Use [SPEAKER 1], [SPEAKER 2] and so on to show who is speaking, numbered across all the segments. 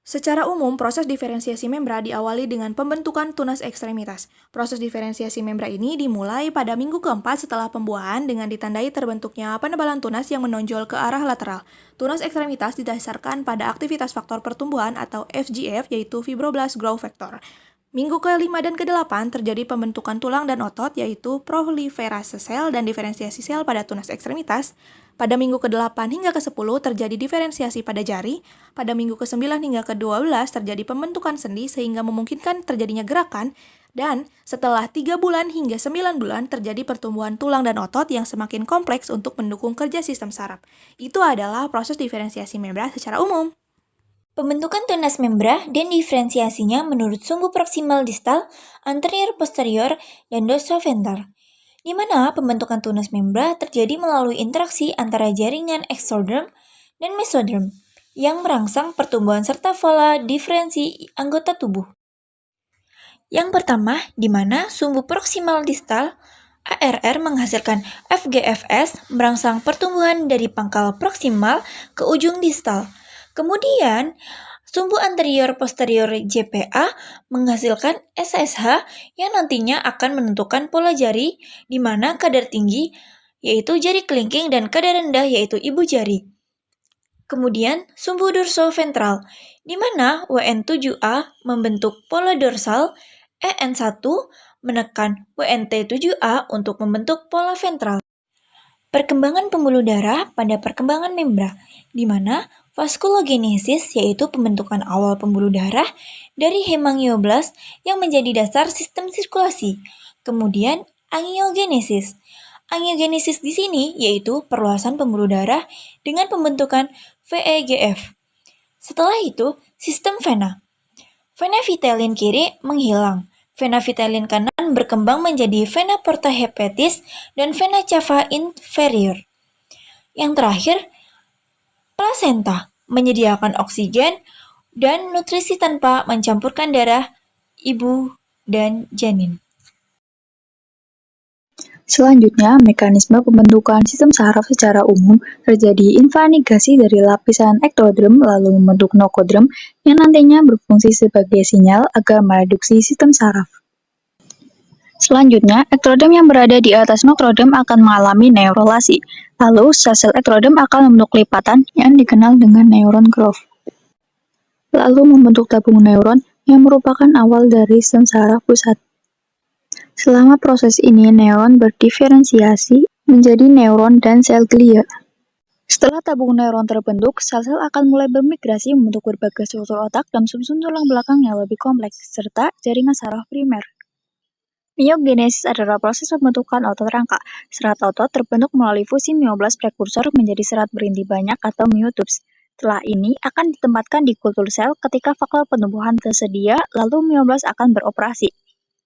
[SPEAKER 1] Secara umum, proses diferensiasi membra diawali dengan pembentukan tunas ekstremitas. Proses diferensiasi membra ini dimulai pada minggu keempat setelah pembuahan dengan ditandai terbentuknya penebalan tunas yang menonjol ke arah lateral. Tunas ekstremitas didasarkan pada aktivitas faktor pertumbuhan atau FGF, yaitu Fibroblast Growth Factor. Minggu ke-5 dan ke-8 terjadi pembentukan tulang dan otot, yaitu proliferase sel dan diferensiasi sel pada tunas ekstremitas. Pada minggu ke-8 hingga ke-10 terjadi diferensiasi pada jari. Pada minggu ke-9 hingga ke-12 terjadi pembentukan sendi sehingga memungkinkan terjadinya gerakan. Dan setelah 3 bulan hingga 9 bulan terjadi pertumbuhan tulang dan otot yang semakin kompleks untuk mendukung kerja sistem saraf. Itu adalah proses diferensiasi membra secara umum.
[SPEAKER 2] Pembentukan tunas membra dan diferensiasinya menurut sumbu proksimal distal, anterior posterior, dan dorsoventral, di mana pembentukan tunas membra terjadi melalui interaksi antara jaringan ektoderm dan mesoderm yang merangsang pertumbuhan serta pola diferensi anggota tubuh. Yang pertama, di mana sumbu proksimal distal ARR menghasilkan FGFS merangsang pertumbuhan dari pangkal proksimal ke ujung distal. Kemudian, sumbu anterior posterior JPA menghasilkan SSH yang nantinya akan menentukan pola jari di mana kadar tinggi yaitu jari kelingking dan kadar rendah yaitu ibu jari. Kemudian, sumbu dorsoventral di mana WN7A membentuk pola dorsal, EN1 menekan WNT7A untuk membentuk pola ventral. Perkembangan pembuluh darah pada perkembangan membra, di mana vaskulogenesis yaitu pembentukan awal pembuluh darah dari hemangioblast yang menjadi dasar sistem sirkulasi. Kemudian angiogenesis. Angiogenesis di sini yaitu perluasan pembuluh darah dengan pembentukan VEGF. Setelah itu, sistem vena. Vena vitelin kiri menghilang. Vena vitelin kanan berkembang menjadi vena porta hepatis dan vena cava inferior. Yang terakhir, plasenta menyediakan oksigen dan nutrisi tanpa mencampurkan darah ibu dan janin.
[SPEAKER 3] Selanjutnya, mekanisme pembentukan sistem saraf secara umum terjadi invanigasi dari lapisan ektoderm lalu membentuk nokoderm yang nantinya berfungsi sebagai sinyal agar mereduksi sistem saraf. Selanjutnya, ektoderm yang berada di atas nokoderm akan mengalami neurulasi. Lalu, sel-sel ektoderm akan membentuk lipatan yang dikenal dengan neuron growth. Lalu membentuk tabung neuron yang merupakan awal dari sistem saraf pusat. Selama proses ini, neuron berdiferensiasi menjadi neuron dan sel glia. Setelah tabung neuron terbentuk, sel-sel akan mulai bermigrasi membentuk berbagai struktur otak dan sumsum tulang belakang yang lebih kompleks, serta jaringan saraf primer. Miogenesis adalah proses pembentukan otot rangka. Serat otot terbentuk melalui fusi mioblast prekursor menjadi serat berinti banyak atau myotubes. Setelah ini akan ditempatkan di kultur sel ketika faktor pertumbuhan tersedia, lalu mioblast akan beroperasi.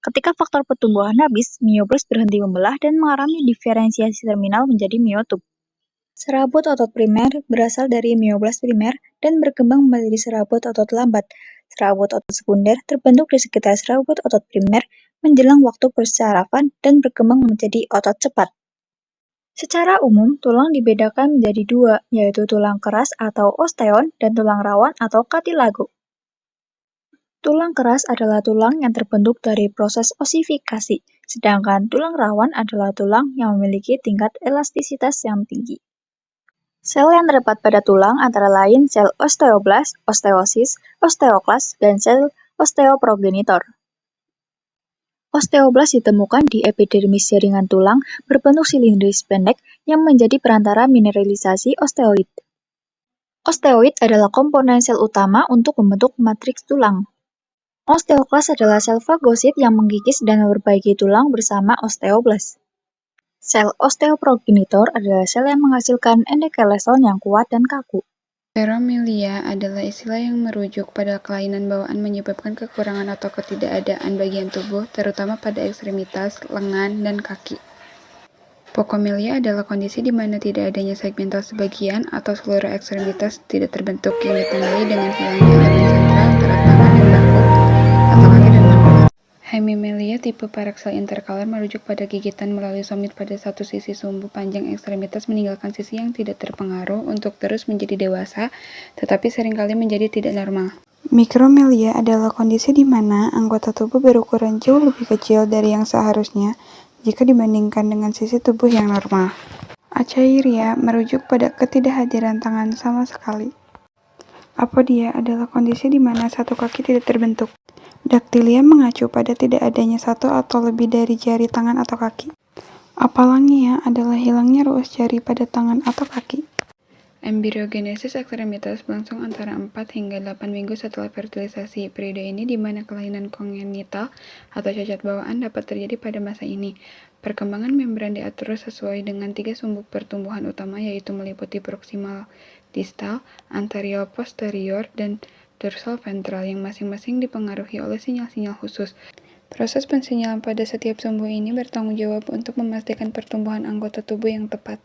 [SPEAKER 3] Ketika faktor pertumbuhan habis, mioblast berhenti membelah dan mengalami diferensiasi terminal menjadi myotub. Serabut otot primer berasal dari mioblast primer dan berkembang menjadi serabut otot lambat. Serabut otot sekunder terbentuk di sekitar serabut otot primer menjelang waktu persarafan dan berkembang menjadi otot cepat. Secara umum, tulang dibedakan menjadi dua, yaitu tulang keras atau osteon dan tulang rawan atau cartilago. Tulang keras adalah tulang yang terbentuk dari proses osifikasi, sedangkan tulang rawan adalah tulang yang memiliki tingkat elastisitas yang tinggi. Sel yang terdapat pada tulang antara lain sel osteoblast, osteosis, osteoklas, dan sel osteoprogenitor. Osteoblast ditemukan di epidermis jaringan tulang berbentuk silindris pendek yang menjadi perantara mineralisasi osteoid. Osteoid adalah komponen sel utama untuk membentuk matriks tulang. Osteoklas adalah sel fagosit yang menggigis dan memperbaiki tulang bersama osteoblast. Sel osteoprogenitor adalah sel yang menghasilkan endokeleson yang kuat dan kaku.
[SPEAKER 4] Peromilia adalah istilah yang merujuk pada kelainan bawaan menyebabkan kekurangan atau ketidakadaan bagian tubuh, terutama pada ekstremitas, lengan, dan kaki. Pocomilia adalah kondisi di mana tidak adanya segmental sebagian atau seluruh ekstremitas tidak terbentuk, yang ditandai dengan hilangnya elemen sentral antara tangan dan bahu atau kaki dan bahu. Hemimelia tipe paraksel interkalar merujuk pada gigitan melalui somit pada satu sisi sumbu panjang ekstremitas meninggalkan sisi yang tidak terpengaruh untuk terus menjadi dewasa, tetapi seringkali menjadi tidak normal. Mikromelia adalah kondisi di mana anggota tubuh berukuran jauh lebih kecil dari yang seharusnya jika dibandingkan dengan sisi tubuh yang normal. Achairia merujuk pada ketidakhadiran tangan sama sekali. Apodia adalah kondisi di mana satu kaki tidak terbentuk. Daktilia mengacu pada tidak adanya satu atau lebih dari jari tangan atau kaki. Apalangia adalah hilangnya ruas jari pada tangan atau kaki. Embriogenesis ekstremitas berlangsung antara 4 hingga 8 minggu setelah fertilisasi. Periode ini di mana kelainan kongenital atau cacat bawaan dapat terjadi pada masa ini. Perkembangan membran diatur sesuai dengan 3 sumbu pertumbuhan utama, yaitu meliputi proximal distal, anterior posterior, dan dorsal ventral yang masing-masing dipengaruhi oleh sinyal-sinyal khusus. Proses pensinyalan pada setiap sumbu ini bertanggung jawab untuk memastikan pertumbuhan anggota tubuh yang tepat.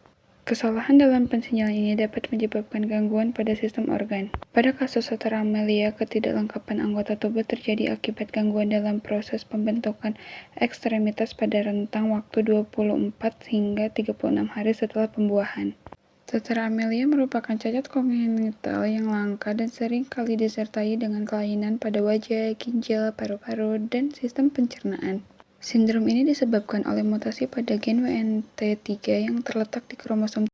[SPEAKER 4] Kesalahan dalam pensinyalan ini dapat menyebabkan gangguan pada sistem organ. Pada kasus Soteromelia, ketidaklengkapan anggota tubuh terjadi akibat gangguan dalam proses pembentukan ekstremitas pada rentang waktu 24 hingga 36 hari setelah pembuahan. Soteromelia merupakan cacat kongenital yang langka dan sering kali disertai dengan kelainan pada wajah, ginjal, paru-paru, dan sistem pencernaan. Sindrom ini disebabkan oleh mutasi pada gen WNT3 yang terletak di kromosom